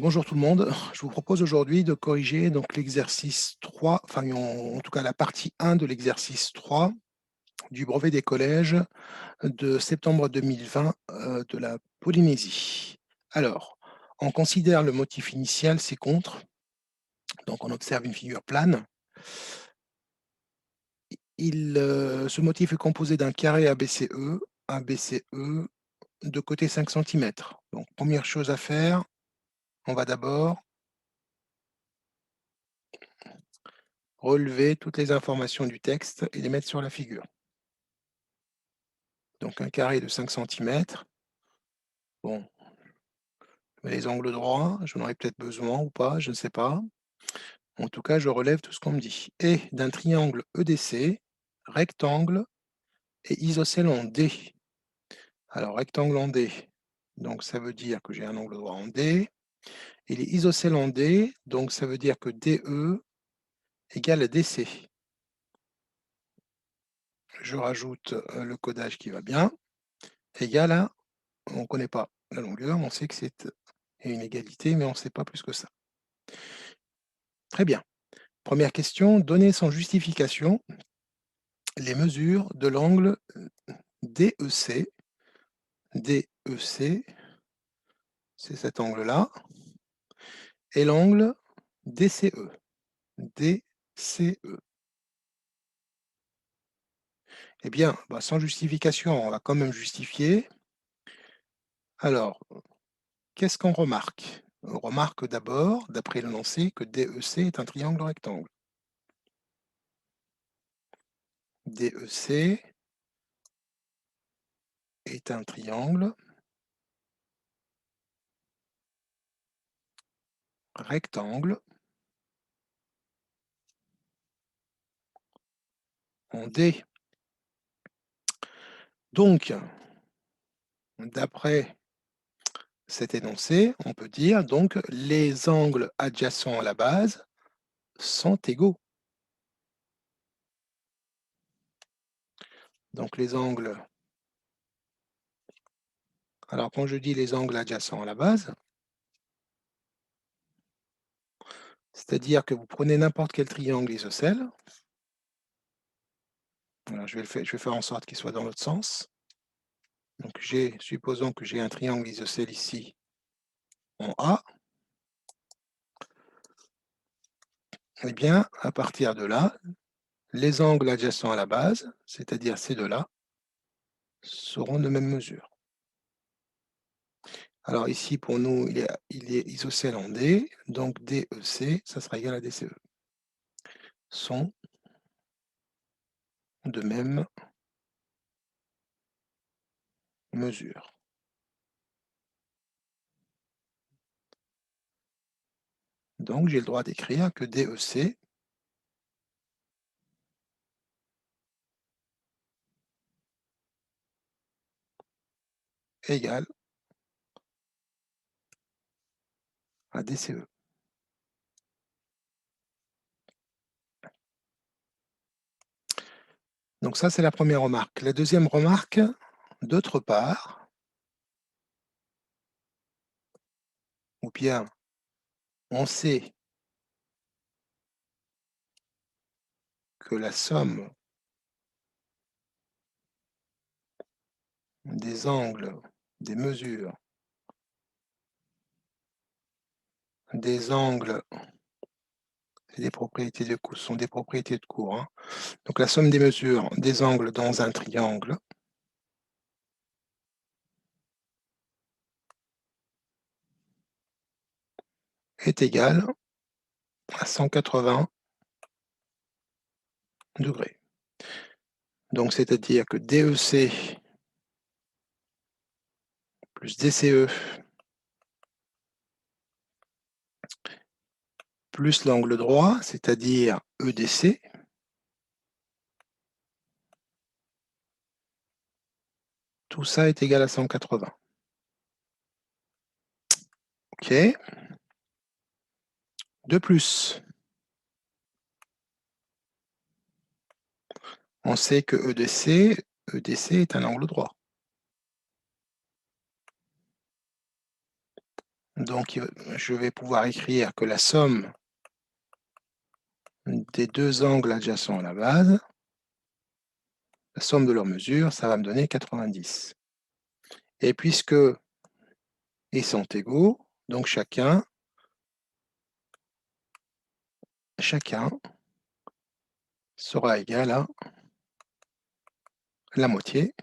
Bonjour tout le monde, je vous propose aujourd'hui de corriger donc l'exercice 3, enfin en tout cas la partie 1 de l'exercice 3 du brevet des collèges de septembre 2020 de la Polynésie. Alors, on considère le motif initial, c'est contre, donc on observe une figure plane. Ce motif est composé d'un carré ABCE de côté 5 cm. Donc première chose à faire, on va d'abord relever toutes les informations du texte et les mettre sur la figure. Donc un carré de 5 cm. Bon, je mets les angles droits, j'en aurai peut-être besoin ou pas, je ne sais pas. En tout cas, je relève tout ce qu'on me dit. Et d'un triangle EDC, rectangle et isocèle en D. Alors, rectangle en D, donc ça veut dire que j'ai un angle droit en D. Il est isocèle en D, donc ça veut dire que DE égale DC. Je rajoute le codage qui va bien, égale à, on ne connaît pas la longueur, on sait que c'est une égalité, mais on ne sait pas plus que ça. Très bien. Première question, donner sans justification les mesures de l'angle DEC. DEC, c'est cet angle-là, et l'angle DCE. DCE. Eh bien, sans justification, on va quand même justifier. Alors, qu'est-ce qu'on remarque? On remarque d'abord, d'après l'énoncé, que DEC est un triangle rectangle. DEC est un triangle rectangle en D. Donc, d'après cet énoncé, on peut dire donc les angles adjacents à la base sont égaux. Donc les angles, alors quand je dis les angles adjacents à la base, c'est-à-dire que vous prenez n'importe quel triangle isocèle, alors je vais faire en sorte qu'il soit dans l'autre sens. Donc supposons que j'ai un triangle isocèle ici en A, eh bien à partir de là, les angles adjacents à la base, c'est-à-dire ces deux-là, seront de même mesure. Alors ici, pour nous, il est isocèle en D, donc DEC, ça sera égal à DCE. Sont de même mesure. Donc j'ai le droit d'écrire que DEC égale à DCE. Donc ça, c'est la première remarque. La deuxième remarque, d'autre part, ou bien on sait que la somme des angles, des mesures, des angles, et des propriétés de cours, sont des propriétés de cours. Hein. Donc la somme des mesures des angles dans un triangle est égale à 180 degrés. Donc c'est-à-dire que DEC plus DCE plus l'angle droit, c'est-à-dire EDC, tout ça est égal à 180. OK. De plus, on sait que EDC est un angle droit. Donc je vais pouvoir écrire que la somme des 2 angles adjacents à la base, la somme de leurs mesures, ça va me donner 90. Et puisque ils sont égaux, donc chacun sera égal à la moitié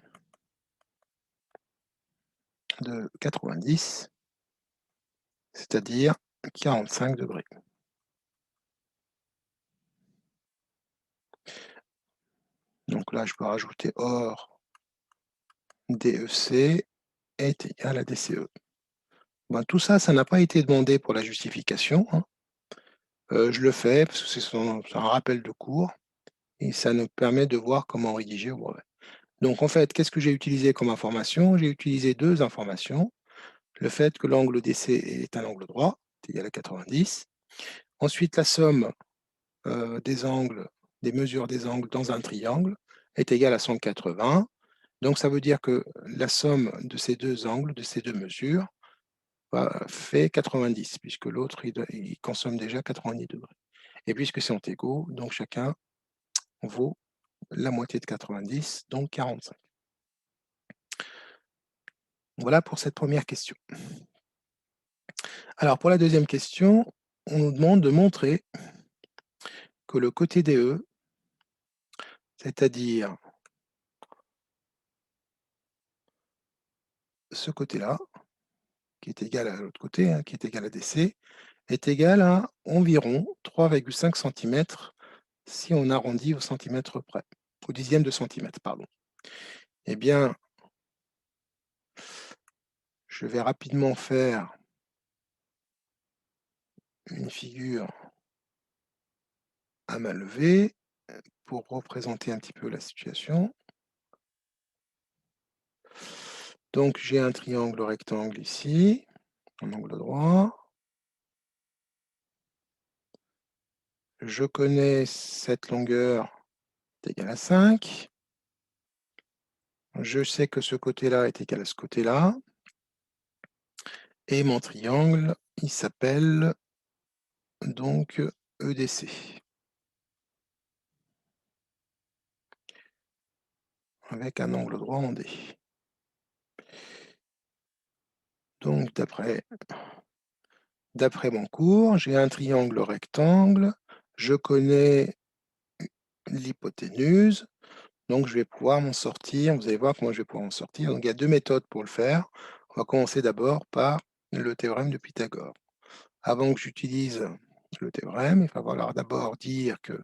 de 90, c'est-à-dire 45°. Donc là, je peux rajouter or DEC est égal à DCE. Ben, tout ça, ça n'a pas été demandé pour la justification, hein. Je le fais parce que c'est un rappel de cours et ça nous permet de voir comment rédiger au brevet. Donc en fait, qu'est-ce que j'ai utilisé comme information? J'ai utilisé 2 informations. Le fait que l'angle DC est un angle droit, est égal à 90. Ensuite, la somme des angles, des mesures des angles dans un triangle est égale à 180. Donc ça veut dire que la somme de ces 2 angles, de ces 2 mesures, fait 90, puisque l'autre, il consomme déjà 90°. Et puisque c'est égaux, donc chacun vaut la moitié de 90, donc 45. Voilà pour cette première question. Alors pour la deuxième question, on nous demande de montrer que le côté DE, c'est-à-dire ce côté-là, qui est égal à l'autre côté, hein, qui est égal à DC, est égal à environ 3,5 cm si on arrondit au centimètre près, au dixième de centimètre, pardon. Eh bien, je vais rapidement faire une figure à main levée pour représenter un petit peu la situation. Donc j'ai un triangle rectangle ici, un angle droit. Je connais cette longueur est égale à 5. Je sais que ce côté-là est égal à ce côté-là. Et mon triangle, il s'appelle donc EDC, avec un angle droit en D. Donc d'après mon cours, j'ai un triangle rectangle, je connais l'hypoténuse, donc je vais pouvoir m'en sortir. Vous allez voir comment je vais pouvoir m'en sortir. Donc il y a 2 méthodes pour le faire. On va commencer d'abord par le théorème de Pythagore. Avant que j'utilise le théorème, il va falloir d'abord dire que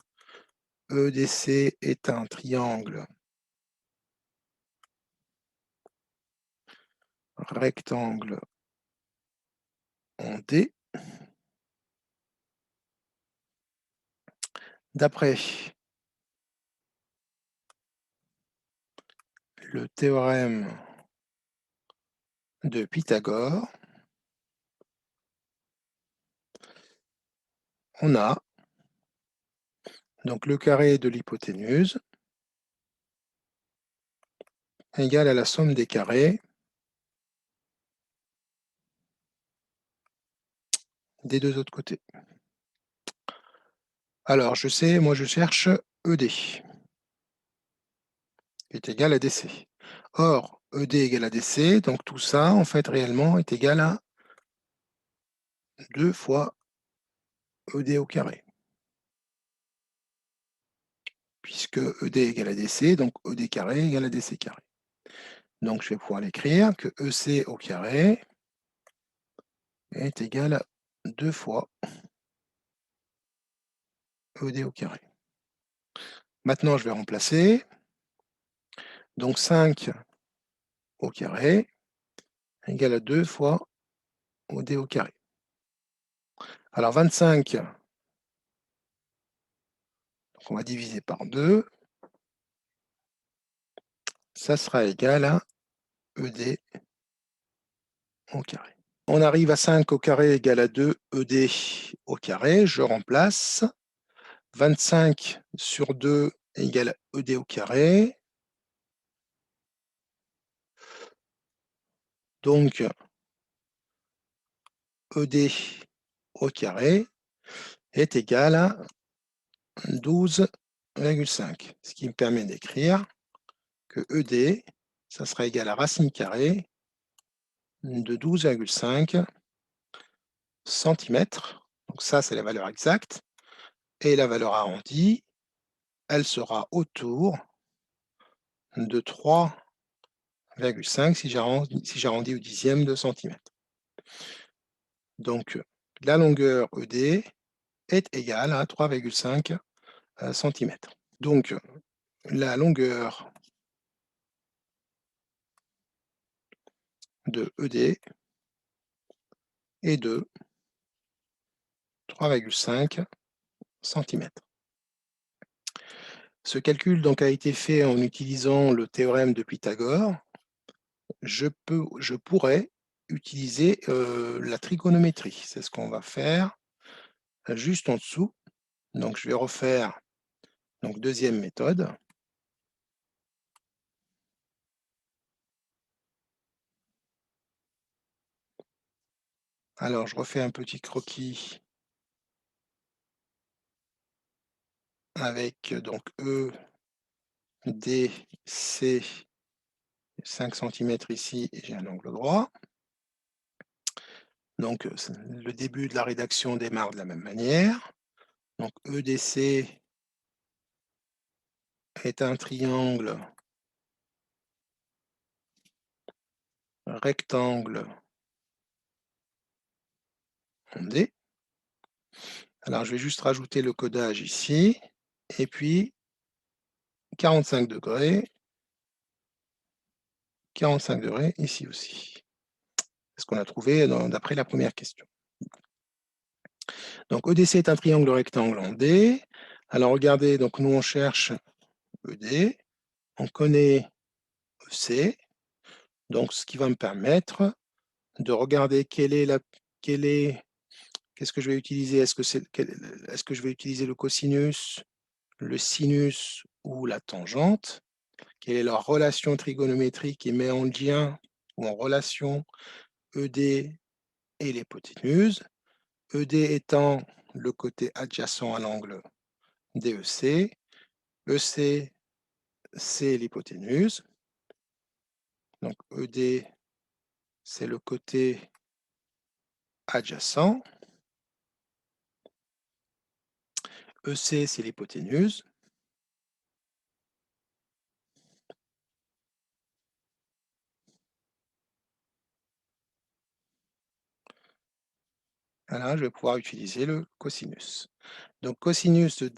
EDC est un triangle rectangle en D. D'après le théorème de Pythagore, on a donc le carré de l'hypoténuse égal à la somme des carrés des 2 autres côtés. Alors je sais, moi je cherche ED, qui est égal à DC. Or, ED égale à DC, donc tout ça, en fait, réellement, est égal à 2 fois ED au carré. Puisque ED égale à DC, donc ED carré égale à DC carré. Donc je vais pouvoir l'écrire que EC au carré est égal à 2 fois ED au carré. Maintenant, je vais remplacer. Donc 5 au carré égale à 2 fois OD au carré. Alors 25, donc on va diviser par 2, ça sera égal à ED au carré. On arrive à 5 au carré égale à 2 ED au carré, je remplace. 25 sur 2 égale à ED au carré. Donc ED au carré est égal à 12,5. Ce qui me permet d'écrire que ED, ça sera égal à racine carrée de 12,5 centimètres. Donc ça, c'est la valeur exacte. Et la valeur arrondie, elle sera autour de 3,5 si j'arrondis au dixième de centimètre. Donc, la longueur ED est égale à 3,5 centimètres. Donc, la longueur de ED est de 3,5 centimètres. Ce calcul donc a été fait en utilisant le théorème de Pythagore. Je pourrais utiliser la trigonométrie. C'est ce qu'on va faire juste en dessous. Donc, je vais refaire donc deuxième méthode. Alors, je refais un petit croquis avec donc E, D, C, 5 centimètres ici, et j'ai un angle droit. Donc, le début de la rédaction démarre de la même manière. Donc, EDC est un triangle rectangle en D. Alors, je vais juste rajouter le codage ici, et puis 45 degrés ici aussi. C'est ce qu'on a trouvé d'après la première question. Donc, EDC est un triangle rectangle en D. Alors, regardez, donc nous, on cherche ED, on connaît EC, donc ce qui va me permettre de regarder qu'est-ce que je vais utiliser. Est-ce que je vais utiliser le cosinus, le sinus ou la tangente? Quelle est leur relation trigonométrique qui met en lien ou en relation ED et l'hypoténuse? ED étant le côté adjacent à l'angle DEC, EC, c'est l'hypoténuse. Donc ED, c'est le côté adjacent. EC, c'est l'hypoténuse. Voilà, je vais pouvoir utiliser le cosinus. Donc cosinus de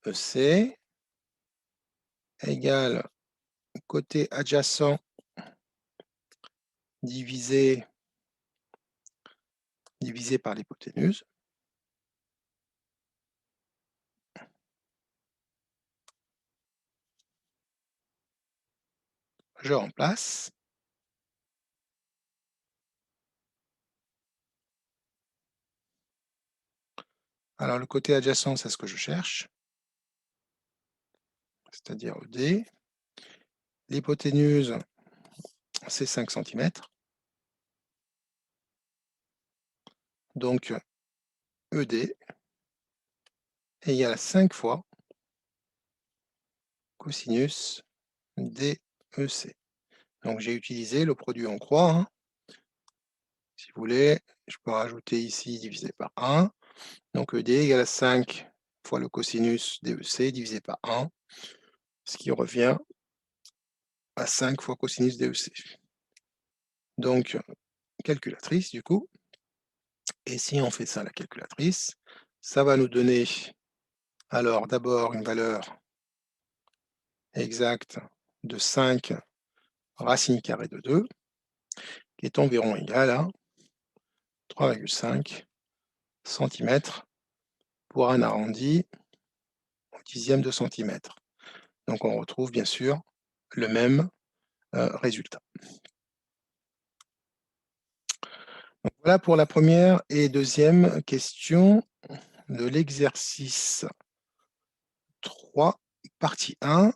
DEC égale côté adjacent divisé par l'hypoténuse. Je remplace. Alors le côté adjacent, c'est ce que je cherche, c'est-à-dire ED. L'hypoténuse, c'est 5 centimètres. Donc ED égale 5 fois cosinus DEC. Donc j'ai utilisé le produit en croix, hein. Si vous voulez, je peux rajouter ici divisé par 1. Donc ED égale à 5 fois le cosinus DEC divisé par 1, ce qui revient à 5 fois cosinus DEC. Donc, calculatrice du coup. Et si on fait ça à la calculatrice, ça va nous donner alors d'abord une valeur exacte de 5 racine carrée de 2, qui est environ égale à 3,5 centimètres pour un arrondi au dixième de centimètre. Donc on retrouve bien sûr le même résultat. Donc, voilà pour la première et deuxième question de l'exercice 3, partie 1.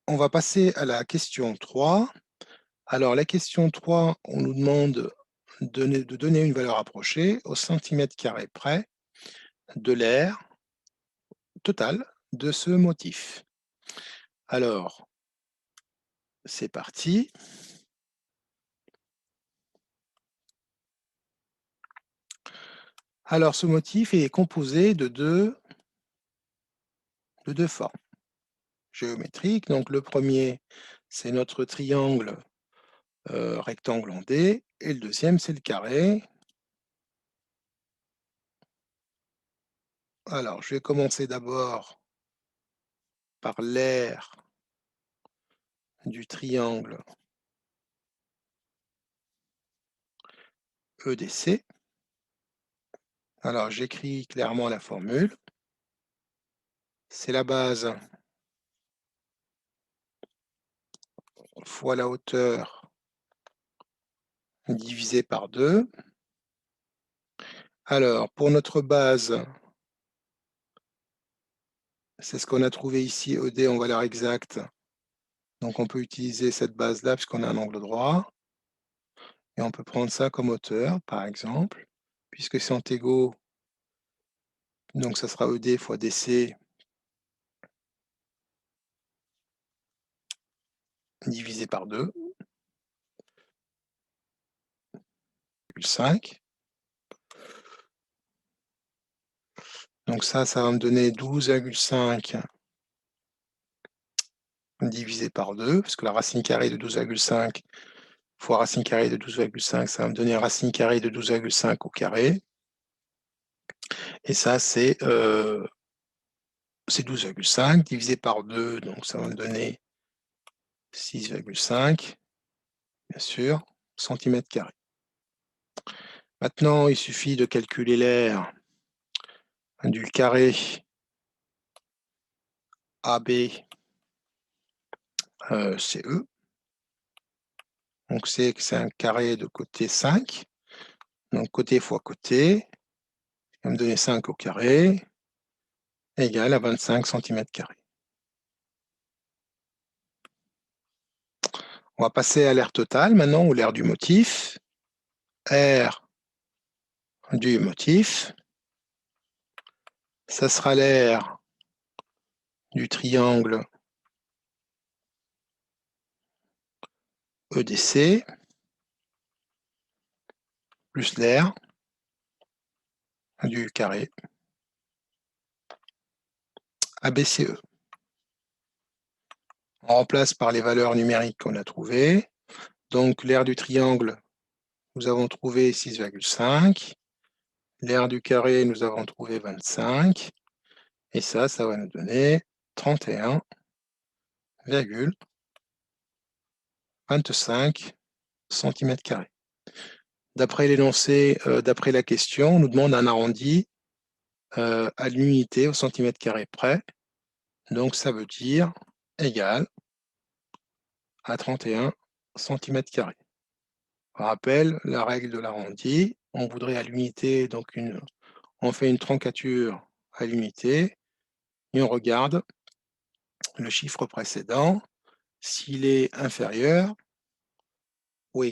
On va passer à la question 3. Alors la question 3, on nous demande de donner une valeur approchée au centimètre carré près de l'aire totale de ce motif. Alors, c'est parti. Alors, ce motif est composé de deux formes géométriques. Donc, le premier, c'est notre triangle rectangle en D, et le deuxième, c'est le carré. Alors, je vais commencer d'abord par l'aire du triangle EDC. Alors, j'écris clairement la formule. C'est la base fois la hauteur divisé par 2. Alors, pour notre base, c'est ce qu'on a trouvé ici, ED en valeur exacte. Donc, on peut utiliser cette base-là puisqu'on a un angle droit. Et on peut prendre ça comme hauteur, par exemple, puisque c'est antégaux. Donc, ça sera ED fois DC divisé par 2, 5. Donc ça va me donner 12,5 divisé par 2, parce que la racine carrée de 12,5 fois racine carrée de 12,5, ça va me donner racine carrée de 12,5 au carré. Et ça, c'est 12,5 divisé par 2, donc ça va me donner 6,5, bien sûr, centimètres carrés. Maintenant, il suffit de calculer l'aire du carré AB CE. Donc, c'est un carré de côté 5. Donc, côté fois côté, ça va me donner 5 au carré, égale à 25 centimètres carrés. On va passer à l'aire totale maintenant, ou l'aire du motif. Aire du motif, ça sera l'aire du triangle EDC, plus l'aire du carré ABCE. On remplace par les valeurs numériques qu'on a trouvées. Donc l'aire du triangle, nous avons trouvé 6,5. L'aire du carré, nous avons trouvé 25. Et ça va nous donner 31,25 centimètres carrés. D'après l'énoncé, d'après la question, on nous demande un arrondi à l'unité au centimètre carré près. Donc, ça veut dire égal à 31 centimètres carrés. Rappel, la règle de l'arrondi, on voudrait à l'unité, donc on fait une troncature à l'unité et on regarde le chiffre précédent, s'il est inférieur ou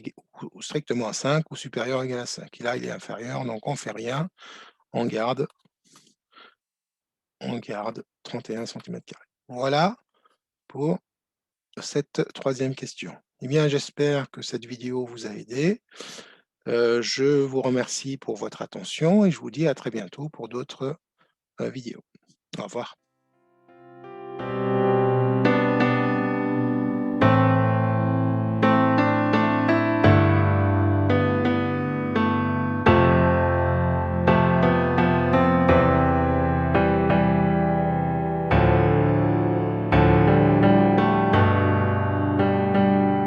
strictement à 5 ou supérieur ou égal à 5. Et là, il est inférieur, donc on ne fait rien, on garde 31 centimètres carrés. Voilà pour cette troisième question. Eh bien, j'espère que cette vidéo vous a aidé. Je vous remercie pour votre attention et je vous dis à très bientôt pour d'autres vidéos. Au revoir.